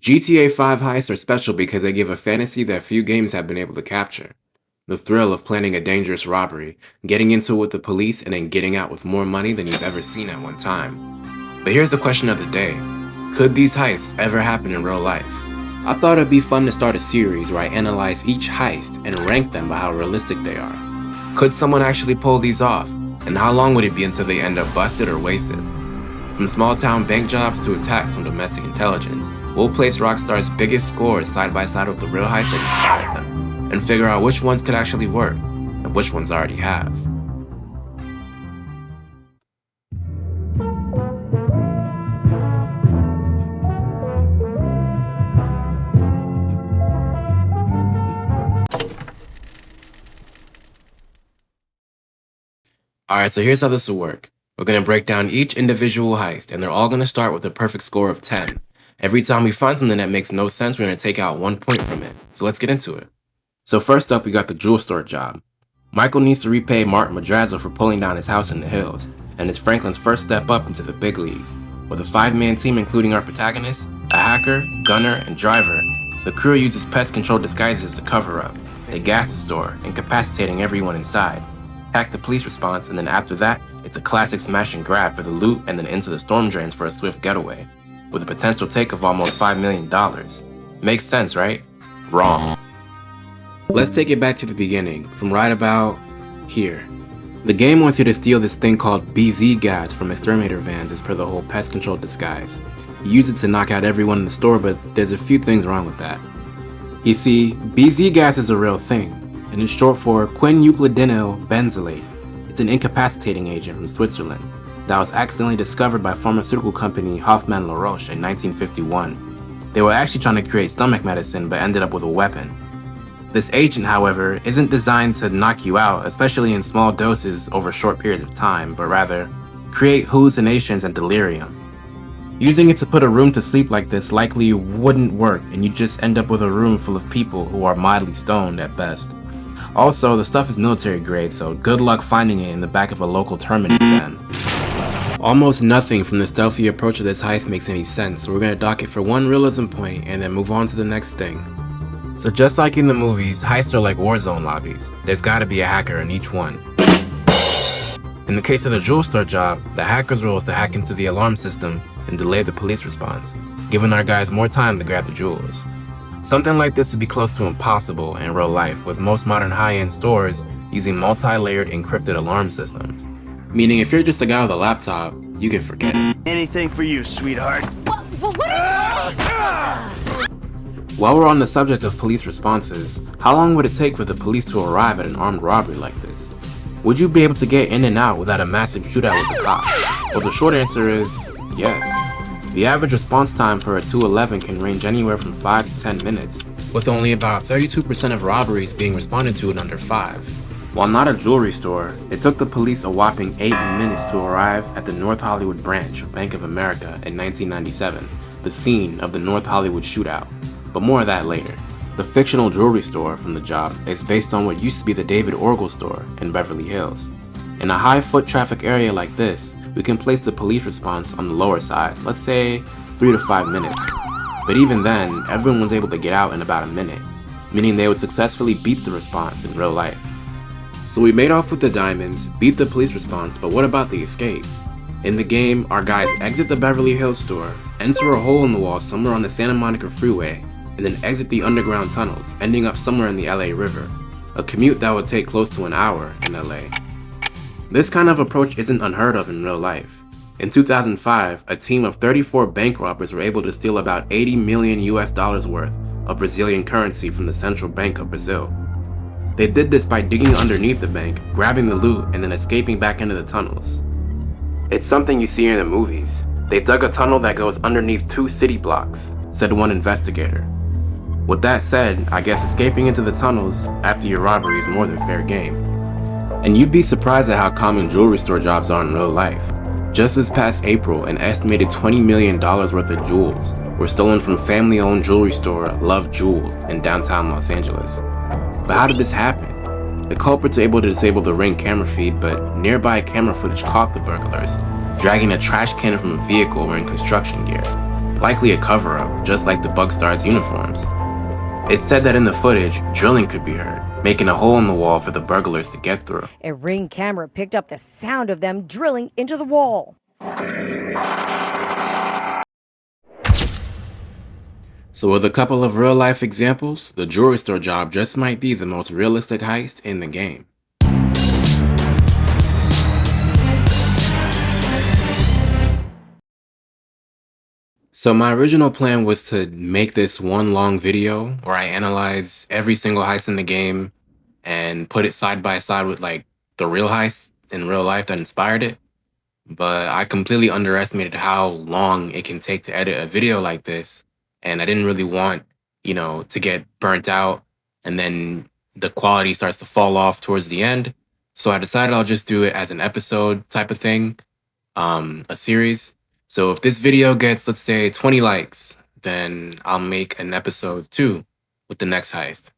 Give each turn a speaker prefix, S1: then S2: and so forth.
S1: GTA 5 heists are special because they give a fantasy that few games have been able to capture. The thrill of planning a dangerous robbery, getting into it with the police, and then getting out with more money than you've ever seen at one time. But here's the question of the day. Could these heists ever happen in real life? I thought it'd be fun to start a series where I analyze each heist and rank them by how realistic they are. Could someone actually pull these off? And how long would it be until they end up busted or wasted? From small-town bank jobs to attacks on domestic intelligence, we'll place Rockstar's biggest scores side by side with the real heists that inspired them, and figure out which ones could actually work, and which ones already have. Alright, so here's how this will work. We're going to break down each individual heist, and they're all going to start with a perfect score of 10. Every time we find something that makes no sense, we're going to take out 1 point from it. So let's get into it. So first up, we got the jewel store job. Michael needs to repay Mark Madrazo for pulling down his house in the hills, and it's Franklin's first step up into the big leagues. With a 5-man team including our protagonists, a hacker, gunner, and driver, the crew uses pest control disguises to cover up. They gas the store, incapacitating everyone inside, hack the police response, and then after that, it's a classic smash and grab for the loot and then into the storm drains for a swift getaway, with a potential take of almost $5 million. Makes sense, right? Wrong. Let's take it back to the beginning, from right about here. The game wants you to steal this thing called BZ gas from exterminator vans as per the whole pest control disguise. You use it to knock out everyone in the store, but there's a few things wrong with that. You see, BZ gas is a real thing, and it's short for quineuclidinyl benzylate. It's an incapacitating agent from Switzerland that was accidentally discovered by pharmaceutical company Hoffmann-La Roche in 1951. They were actually trying to create stomach medicine but ended up with a weapon. This agent, however, isn't designed to knock you out, especially in small doses over short periods of time, but rather create hallucinations and delirium. Using it to put a room to sleep like this likely wouldn't work, and you just end up with a room full of people who are mildly stoned at best. Also, the stuff is military grade, so good luck finding it in the back of a local Terminus van. Almost nothing from the stealthy approach of this heist makes any sense, so we're going to dock it for one realism point and then move on to the next thing. So just like in the movies, heists are like Warzone lobbies. There's gotta be a hacker in each one. In the case of the jewel store job, the hacker's role is to hack into the alarm system and delay the police response, giving our guys more time to grab the jewels. Something like this would be close to impossible in real life, with most modern high-end stores using multi-layered encrypted alarm systems. Meaning if you're just a guy with a laptop, you can forget it.
S2: Anything for you, sweetheart.
S1: While we're on the subject of police responses, how long would it take for the police to arrive at an armed robbery like this? Would you be able to get in and out without a massive shootout with the cops? Well, the short answer is yes. The average response time for a 211 can range anywhere from 5 to 10 minutes, with only about 32% of robberies being responded to in under 5. While not a jewelry store, it took the police a whopping 8 minutes to arrive at the North Hollywood branch of Bank of America in 1997, the scene of the North Hollywood shootout. But more of that later. The fictional jewelry store from the job is based on what used to be the David Orgel store in Beverly Hills. In a high foot traffic area like this, we can place the police response on the lower side, let's say 3 to 5 minutes. But even then, everyone was able to get out in about a minute, meaning they would successfully beat the response in real life. So we made off with the diamonds, beat the police response, but what about the escape? In the game, our guys exit the Beverly Hills store, enter a hole in the wall somewhere on the Santa Monica freeway, and then exit the underground tunnels, ending up somewhere in the LA River, a commute that would take close to an hour in LA. This kind of approach isn't unheard of in real life. In 2005, a team of 34 bank robbers were able to steal about $80 million worth of Brazilian currency from the Central Bank of Brazil. They did this by digging underneath the bank, grabbing the loot, and then escaping back into the tunnels. It's something you see in the movies. They dug a tunnel that goes underneath 2 city blocks, said one investigator. With that said, I guess escaping into the tunnels after your robbery is more than fair game. And you'd be surprised at how common jewelry store jobs are in real life. Just this past April, an estimated $20 million worth of jewels were stolen from family-owned jewelry store Love Jewels in downtown Los Angeles. But how did this happen? The culprits were able to disable the Ring camera feed, but nearby camera footage caught the burglars dragging a trash can from a vehicle wearing construction gear. likely a cover-up, just like the Bugstar's uniforms. It said that in the footage, drilling could be heard, making a hole in the wall for the burglars to get through.
S3: A Ring camera picked up the sound of them drilling into the wall.
S1: So with a couple of real-life examples, the jewelry store job just might be the most realistic heist in the game. So my original plan was to make this one long video where I analyze every single heist in the game and put it side by side with like the real heists in real life that inspired it. But I completely underestimated how long it can take to edit a video like this. And I didn't really want, to get burnt out and then the quality starts to fall off towards the end. So I decided I'll just do it as an episode type of thing, a series. So if this video gets, let's say, 20 likes, then I'll make an episode 2 with the next heist.